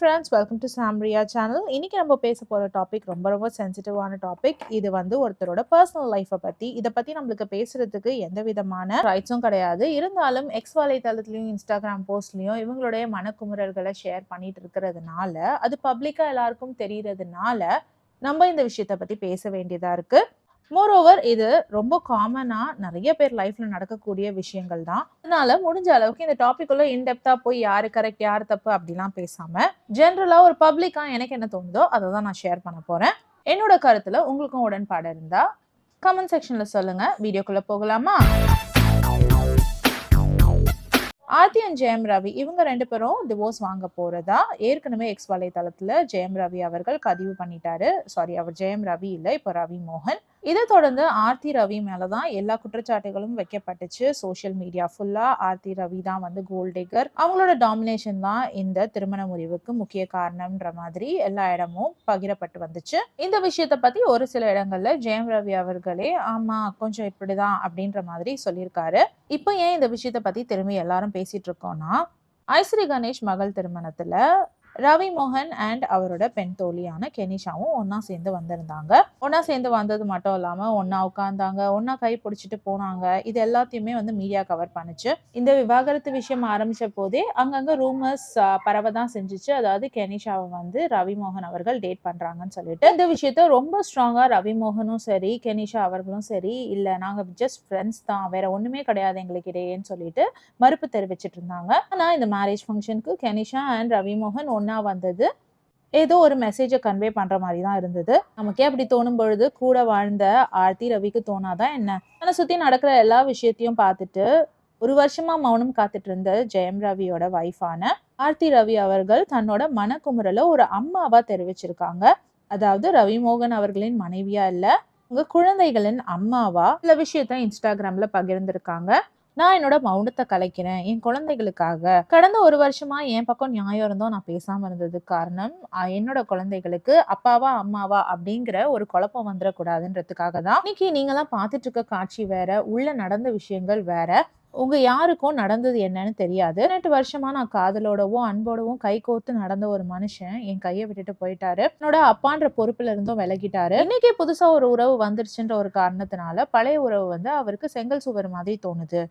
friends, welcome to Samria channel. இன்னைக்கு நம்ம பேச போற டாபிக் ரொம்ப சென்சிட்டிவான டாபிக். இது ஒருத்தரோட பர்சனல் லைஃபை பத்தி. இதை பத்தி நம்மளுக்கு பேசுறதுக்கு எந்த விதமான ரைட்ஸும் கிடையாது. இருந்தாலும் எக்ஸ் வலைதளத்திலையும் இன்ஸ்டாகிராம் போஸ்ட்லயும் இவங்களுடைய மனக்குமுறல்களை ஷேர் பண்ணிட்டு இருக்கிறதுனால, அது பப்ளிக்கா எல்லாருக்கும் தெரியறதுனால நம்ம இந்த விஷயத்தை பத்தி பேச வேண்டியதா இருக்கு. மோரோவர் இது ரொம்ப காமனா நிறைய பேர் லைஃப்ல நடக்கக்கூடிய விஷயங்கள் தான். அதனால முடிஞ்ச அளவுக்கு இந்த டாபிக் உள்ள இன்டெப்தா போய் யாரு கரெக்ட் யாரு தப்பு அப்படிலாம் பேசாம ஜென்ரலா ஒரு பப்ளிக்கா எனக்கு என்ன தோணுதோ அதை தான் நான் ஷேர் பண்ண போறேன். என்னோட கருத்துல உங்களுக்கும் உடன்பாடு இருந்தா கமெண்ட் செக்ஷன்ல சொல்லுங்க. வீடியோக்குள்ள போகலாமா? ஆர்த்தி அண்ட் ஜெயம் ரவி இவங்க ரெண்டு பேரும் டிவோர்ஸ் வாங்க போறதா ஏற்கனவே எக்ஸ் வலைதளத்துல ஜெயம் ரவி அவர்கள் பதிவு பண்ணிட்டாரு. சாரி, அவர் ஜெயம் ரவி இல்ல, இப்போ ரவி மோகன். இதை தொடர்ந்து ஆர்த்தி ரவி மேலதான் எல்லா குற்றச்சாட்டுகளும் வைக்கப்பட்டுச்சு. சோசியல் மீடியா ஃபுல்லா ஆர்த்தி ரவி தான் கோல்டிகர், அவங்களோட டாமினேஷன் தான் இந்த திருமண முறிவுக்கு முக்கிய காரணம்ன்ற மாதிரி எல்லா இடமும் பகிரப்பட்டு வந்துச்சு. இந்த விஷயத்த பத்தி ஒரு சில இடங்கள்ல ஜெயம் ரவி அவர்களே ஆமா கொஞ்சம் இப்படிதான் அப்படின்ற மாதிரி சொல்லியிருக்காரு. இப்போ ஏன் இந்த விஷயத்த பத்தி திரும்பி எல்லாரும் பேசிட்டு இருக்கோம்னா, ஐஸ்வரி கணேஷ் மகள் திருமணத்துல ரவி மோகன் அண்ட் அவரோட பெண் தோழியான கெனிஷாவும் ஒன்னா சேர்ந்து வந்திருந்தாங்க. ஒன்னா சேர்ந்து வந்தது மட்டும் இல்லாம ஒன்னா உட்கார்ந்தாங்க, ஒன்னா கை பிடிச்சிட்டு போனாங்க. இது எல்லாத்தையுமே மீடியா கவர் பண்ணுச்சு. இந்த விவாகரத்து விஷயம் ஆரம்பிச்ச போதே அங்கங்க ரூமர்ஸ் பரவதான் செஞ்சுச்சு. அதாவது கெனிஷாவை ரவி மோகன் அவர்கள் டேட் பண்றாங்கன்னு சொல்லிட்டு இந்த விஷயத்த ரொம்ப ஸ்ட்ராங்கா ரவி மோகனும் சரி கெனிஷா அவர்களும் சரி இல்ல நாங்க ஜஸ்ட் ஃப்ரெண்ட்ஸ் தான், வேற ஒண்ணுமே கிடையாது எங்களுக்கு இடையேன்னு சொல்லிட்டு மறுப்பு தெரிவிச்சிட்டு இருந்தாங்க. ஆனா இந்த மேரேஜ் ஃபங்க்ஷனுக்கு கெனிஷா அண்ட் ரவி மோகன் ஒன்னா வந்தது ஏதோ ஒரு மெசேஜை கன்வே பண்ற மாதிரி தான் இருந்தது. நமக்கே அப்படி தோணும் பொழுது கூட வாழ்ந்த ஆர்த்தி ரவிக்கு தோணாதான் என்ன? தன்னை சுத்தி நடக்கிற எல்லா விஷயத்தையும் பார்த்துட்டு ஒரு வருஷமா மௌனம் காத்துட்டு இருந்த ஜெயம் ரவியோட வைஃபான ஆர்த்தி ரவி அவர்கள் தன்னோட மனக்குமுறல ஒரு அம்மாவா தெரிவிச்சிருக்காங்க. அதாவது ரவி மோகன் அவர்களின் மனைவியா இல்ல, உங்க குழந்தைகளின் அம்மாவா சில விஷயத்த இன்ஸ்டாகிராம்ல பகிர்ந்திருக்காங்க. நான் என்னோட மௌனத்தை கலைக்கிறேன் என் குழந்தைகளுக்காக. கடந்த ஒரு வருஷமா என் பக்கம் நியாயம் இருந்தோம் நான் பேசாம இருந்ததுக்கு காரணம் என்னோட குழந்தைகளுக்கு அப்பாவா அம்மாவா அப்படிங்கிற ஒரு குழப்பம் வந்துடக்கூடாதுன்றதுக்காக தான். இன்னைக்கு நீங்களாம் பார்த்துட்டு இருக்க காட்சி வேற, உள்ள நடந்த விஷயங்கள் வேற. உங்க யாருக்கும் நடந்தது என்னன்னு தெரியாது. 18 வருஷமா நான் காதலோடவும் அன்போடவும் கை கோர்த்து நடந்த ஒரு மனுஷன் என் கையை விட்டுட்டு போயிட்டாரு. என்னோட அப்பான்ற பொறுப்புல இருந்தும் விலகிட்டாரு. இன்னைக்கு புதுசா ஒரு உறவு வந்துருச்சுன்ற ஒரு காரணத்தினால பழைய உறவு அவருக்கு செங்கல் சுவர் மாதிரி தோணுது.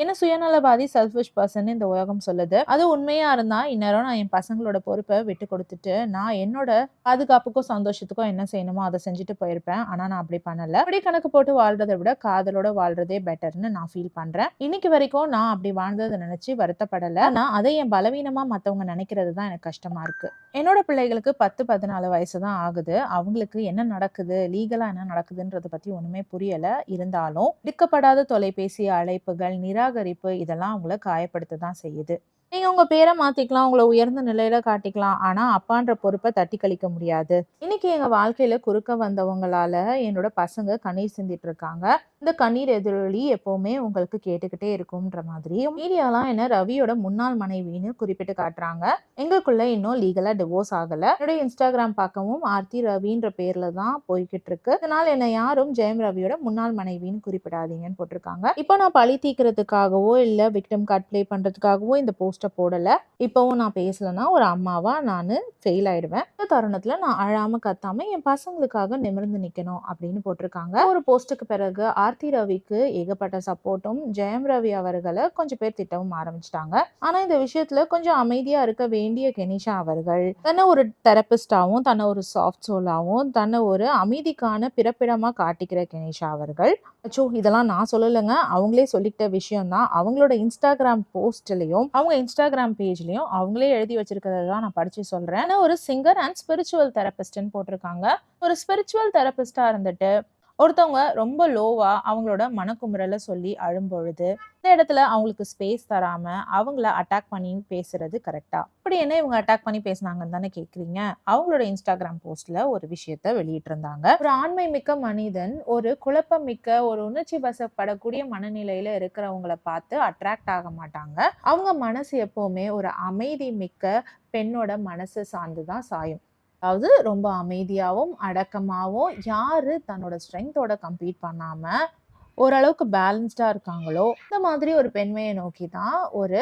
என்ன சுயநலவாதி செல்ஃபிஷ் பர்சன் இந்த உலகம் சொல்லுது. அது உண்மையா இருந்தா இந்நேரம் நான் என் பசங்களோட பொறுப்பை விட்டு கொடுத்துட்டு நான் என்னோட பாதுகாப்புக்கும் சந்தோஷத்துக்கும் என்ன செய்யணுமோ அதை செஞ்சுட்டு போயிருப்பேன். ஆனா நான் அப்படி பண்ணல. அப்படி கணக்கு போட்டு வாழ்றதை விட காதலோட வாழ்றதே பெட்டர்னு நான் ஃபீல் பண்றேன். இன்னைக்கு வரைக்கும் நான் அப்படி வாழ்ந்ததை நினைச்சு வருத்தப்படல. ஆனா அதை என் பலவீனமா மத்தவங்க நினைக்கிறது தான் எனக்கு கஷ்டமா இருக்கு. என்னோட பிள்ளைகளுக்கு 10-14 வயசு தான் ஆகுது. அவங்களுக்கு என்ன நடக்குது, லீகலா என்ன நடக்குதுன்றத பத்தி ஒண்ணுமே புரியல. இருந்தாலும் எடுக்கப்படாத தொலைபேசி அழைப்புகள், நிராகரிப்பு இதெல்லாம் அவங்கள காயப்படுத்த தான் செய்யுது. நீங்க உங்க பேரை மாத்திக்கலாம், உங்களை உயர்ந்த நிலையில காட்டிக்கலாம், ஆனா அப்பான்ற பொறுப்பை தட்டி கழிக்க முடியாது. இன்னைக்கு எங்க வாழ்க்கையில குறுக்க வந்தவங்களால என்னோட பசங்க கண்ணீர் சிந்திட்டு இருக்காங்க. இந்த கண்ணீர் எதிரொலி எப்பவுமே உங்களுக்கு கேட்டுக்கிட்டே இருக்கும்ன்ற மாதிரி மீடியாலாம் என்ன ரவியோட முன்னாள் மனைவின்னு குறிப்பிட்டு காட்டுறாங்க. எங்களுக்குள்ள இன்னும் லீகலா டிவோர்ஸ் ஆகல. என்னோட இன்ஸ்டாகிராம் பக்கமும் ஆர்த்தி ரவின்ற பேர்ல தான் போய்கிட்டு இருக்கு. இதனால என்ன யாரும் ஜெயம் ரவியோட முன்னாள் மனைவின்னு குறிப்பிடாதீங்கன்னு போட்டிருக்காங்க. இப்போ நான் பழி தீக்கிறதுக்காகவோ இல்ல விக்டிம் கார்டு பிளே பண்றதுக்காகவோ இந்த போஸ்டை போடல. இப்பவும் நான் பேசலன்னா ஒரு அம்மாவா நான் ஃபெயில் ஆயிடுவேன். இந்த தருணத்துல நான் அழாம கத்தாம என் பசங்களுக்காக நிமிர்ந்து நிக்கணும் அப்படின்னு போட்டிருக்காங்க. ஒரு போஸ்டுக்கு பிறகு ஆர்த்தி ரவிக்கு ஏகப்பட்ட சப்போர்ட்டும் ஜெயம் ரவி அவர்களை கொஞ்சம் பேர் திட்டவும் ஆரம்பிச்சிட்டாங்க. ஆனா இந்த விஷயத்துல கொஞ்சம் அமைதியா இருக்க வேண்டிய கெனிஷா அவர்கள் தன்னை ஒரு தெரபிஸ்டாவும் தன்னை ஒரு சாஃப்ட் சோலாவும் தன்னை ஒரு அமைதிக்கான பிறப்பிடமா காட்டிக்கிற கெனிஷா அவர்கள் இதெல்லாம் நான் சொல்லலைங்க, அவங்களே சொல்லிக்கிட்ட விஷயம் தான். அவங்களோட இன்ஸ்டாகிராம் போஸ்ட்லயும் அவங்க இன்ஸ்டாகிராம் பேஜ்லயும் அவங்களே எழுதி வச்சிருக்கிறதான் நான் படிச்சு சொல்றேன். ஒரு சிங்கர் அண்ட் ஸ்பிரிச்சுவல் தெரபிஸ்ட்னு போட்டிருக்காங்க. ஒரு ஸ்பிரிச்சுவல் தெரபிஸ்டா இருந்துட்டு ஒருத்தவங்க ரொம்ப லோவா அவங்களோட மனக்குமுறலை சொல்லி அழும்பொழுது இந்த இடத்துல அவங்களுக்கு ஸ்பேஸ் தராம அவங்கள அட்டாக் பண்ணி பேசுறது கரெக்டா? அப்படி என்ன இவங்க அட்டாக் பண்ணி பேசினாங்கன்னு தானே கேக்குறீங்க. அவங்களோட இன்ஸ்டாகிராம் போஸ்ட்ல ஒரு விஷயத்த வெளியிட்டு இருந்தாங்க. ஒரு ஆண்மை மிக்க மனிதன் ஒரு குழப்பம் மிக்க ஒரு உணர்ச்சி வசப்படக்கூடிய மனநிலையில இருக்கிறவங்களை பார்த்து அட்ராக்ட் ஆக மாட்டாங்க. அவங்க மனசு எப்பவுமே ஒரு அமைதி மிக்க பெண்ணோட மனசு சார்ந்துதான் சாயும். அதாவது ரொம்ப அமைதியாகவும் அடக்கமாகவும் யாரு தன்னோட ஸ்ட்ரென்த்தோட கம்பீட் பண்ணாம ஓரளவுக்கு பேலன்ஸ்டா இருக்காங்களோ இந்த மாதிரி ஒரு பெண்மையை நோக்கி தான் ஒரு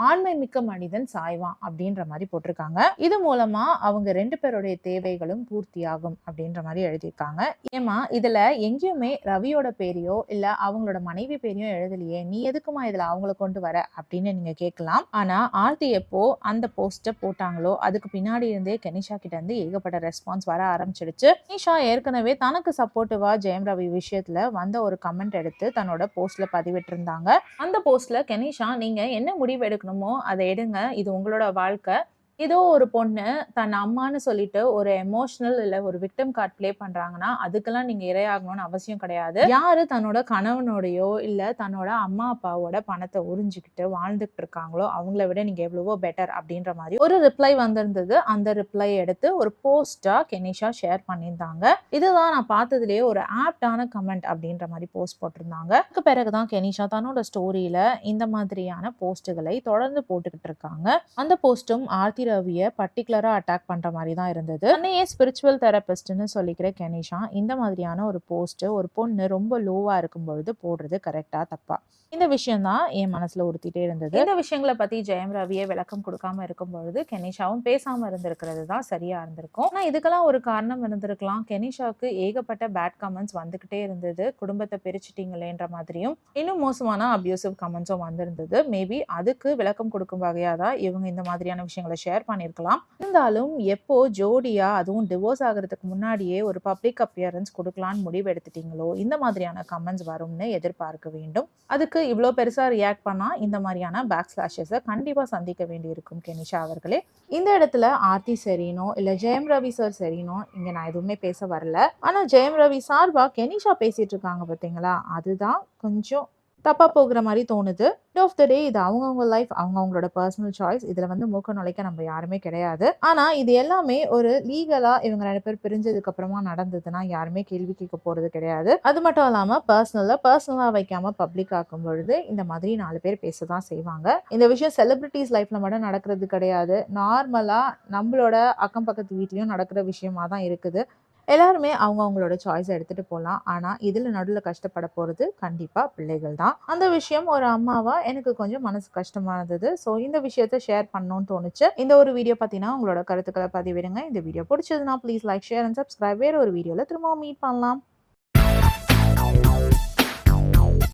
ஆண்மை மிக்க மனிதன் சாய்வான் அப்படின்ற மாதிரி போட்டிருக்காங்க. இது மூலமா அவங்க 2 பேருடைய தேவைகளும் பூர்த்தியாகும் அப்படின்ற மாதிரி எழுதியிருக்காங்க. ஏமா இதுல எங்கேயுமே ரவியோட பேரையோ இல்ல அவங்களோட மனைவி பேரையோ எழுதலையே, நீ எதுக்குமா இதுல அவங்கள கொண்டு வர அப்படின்னு நீங்க கேட்கலாம். ஆனா ஆர்த்தி எப்போ அந்த போஸ்ட போட்டாங்களோ அதுக்கு பின்னாடி இருந்தே கெனிஷா கிட்ட இருந்து ஏகப்பட்ட ரெஸ்பான்ஸ் வர ஆரம்பிச்சிடுச்சு. கெனிஷா ஏற்கனவே தனக்கு சப்போர்ட்டிவா ஜெயம் ரவி விஷயத்துல வந்த ஒரு கமெண்ட் எடுத்து தன்னோட போஸ்ட்ல பதிவிட்டிருந்தாங்க. அந்த போஸ்ட்ல கெனிஷா, நீங்க என்ன முடிவு எடுக்கணுமோ அதை எடுங்க, இது உங்களோட வாழ்க்கை. ஏதோ ஒரு பொண்ணு தன் அம்மான்னு சொல்லிட்டு ஒரு எமோஷனல் இல்ல ஒரு விக்டிம் கார்டு ப்ளே பண்றாங்கன்னா அதுக்கெல்லாம் நீங்க இரையாகணும்னு அவசியம் கிடையாது. யாரு தன்னோட கணவனோடையோ இல்ல தன்னோட அம்மா அப்பாவோட பணத்தை உறிஞ்சிக்கிட்டு வாழ்ந்துட்டு இருக்காங்களோ அவங்கள விட நீங்க எவ்வளவோ பெட்டர் அப்படின்ற மாதிரி ஒரு ரிப்ளை வந்திருந்தது. அந்த ரிப்ளை எடுத்து ஒரு போஸ்டா கெனிஷா ஷேர் பண்ணியிருந்தாங்க. இதுதான் நான் பார்த்ததுலேயே ஒரு ஆப்டான கமெண்ட் அப்படின்ற மாதிரி போஸ்ட் போட்டிருந்தாங்க. அதுக்கு பிறகுதான் கெனிஷா தன்னோட ஸ்டோரியில இந்த மாதிரியான போஸ்டுகளை தொடர்ந்து போட்டுக்கிட்டு இருக்காங்க. அந்த போஸ்டும் ஆர்த்தி ரவியை பர்டிகுலரா அட்டாக் பண்ற மாதிரி தான் இருந்தது. தன்னையே ஸ்பிரிச்சுவல் தெரபிஸ்ட்னு சொல்லிக்கிற கெனிஷா இந்த மாதிரியான ஒரு போஸ்ட் ஒரு பொண்ணு ரொம்ப லோவா இருக்கும் பொழுது போடுறது கரெக்டா தப்பா, இந்த விஷயம் தான் என் மனசுல உறுத்திட்டே இருந்தது. இந்த விஷயங்களை பத்தி ஜெயம் ரவியே விளக்கம் கொடுக்காம இருக்கும் பொழுது கெனிஷாவும் பேசாம இருந்திருக்கிறது தான் சரியா இருந்திருக்கும். ஆனா இதுக்கெல்லாம் ஒரு காரணம் இருந்திருக்கலாம். கெனிஷாவுக்கு ஏகப்பட்ட பேட் கமெண்ட்ஸ் வந்துகிட்டே இருந்தது. குடும்பத்தை பிரிச்சுட்டீங்களேன்ற மாதிரியும் இன்னும் மோசமான அபியூசிவ் கமெண்ட்ஸும் வந்திருந்தது. மேபி அதுக்கு விளக்கம் கொடுக்கும் வகையா தான் இவங்க இந்த மாதிரியான விஷயங்களை ஷேர் பண்ணியிருக்கலாம். இருந்தாலும் எப்போ ஜோடியா அதுவும் டிவோர்ஸ் ஆகிறதுக்கு முன்னாடியே ஒரு பப்ளிக் அப்பியரன்ஸ் கொடுக்கலான்னு முடிவு எடுத்துட்டீங்களோ இந்த மாதிரியான கமெண்ட்ஸ் வரும்னு எதிர்பார்க்க வேண்டும். அதுக்கு இவ்வளோ பெருசா ரியாக்ட் பண்ணா இந்த மாதிரியான பேக் ஸ்லாஷஸை கண்டிப்பா சந்திக்க வேண்டி இருக்கும் கெனிஷா அவர்களே. இந்த இடத்துல ஆர்த்தி சரினோ இல்ல ஜெயம் ரவி சார் சரினோ இங்க நான் எதுவுமே பேச வரல. ஆனா ஜெயம் ரவி சார்பா கெனிஷா பேசிட்டு இருக்காங்க பாத்தீங்களா, அதுதான் கொஞ்சம் தப்பா போகிற மாதிரி தோணுது. எண்ட் ஆஃப் த டே இது அவங்கவுங்க லைஃப், அவங்களோட பர்சனல் சாய்ஸ். இதுல வந்து மூக்க நுழைக்க நம்ம யாருமே கிடையாது. ஆனா இது எல்லாமே ஒரு லீகலா இவங்க 2 பேர் பிரிஞ்சதுக்கு அப்புறமா நடந்ததுன்னா யாருமே கேள்வி கேட்க போறது கிடையாது. அது மட்டும் இல்லாம பர்சனலா வைக்காம பப்ளிக் ஆக்கும் பொழுது இந்த மாதிரி 4 பேர் பேசதான் செய்வாங்க. இந்த விஷயம் செலிபிரிட்டிஸ் லைஃப்ல மட்டும் நடக்கிறது கிடையாது. நார்மலா நம்மளோட அக்கம் பக்கத்து வீட்லயும் நடக்கிற விஷயமா தான் இருக்குது. எல்லாருமே அவங்களோட சாய்ஸை எடுத்துட்டு போகலாம். ஆனா இதுல நடுவில் கஷ்டப்பட போறது கண்டிப்பா பிள்ளைகள் தான். அந்த விஷயம் ஒரு அம்மாவா எனக்கு கொஞ்சம் மனசு கஷ்டமா இருந்தது. ஸோ இந்த விஷயத்த ஷேர் பண்ணணும்னு தோணுச்சு. இந்த ஒரு வீடியோ பத்தினா உங்களோட கருத்துக்களை பதிவிடுங்க. இந்த வீடியோ பிடிச்சதுன்னா please like, share and subscribe. வேற ஒரு வீடியோல திரும்பவும் மீட் பண்ணலாம்.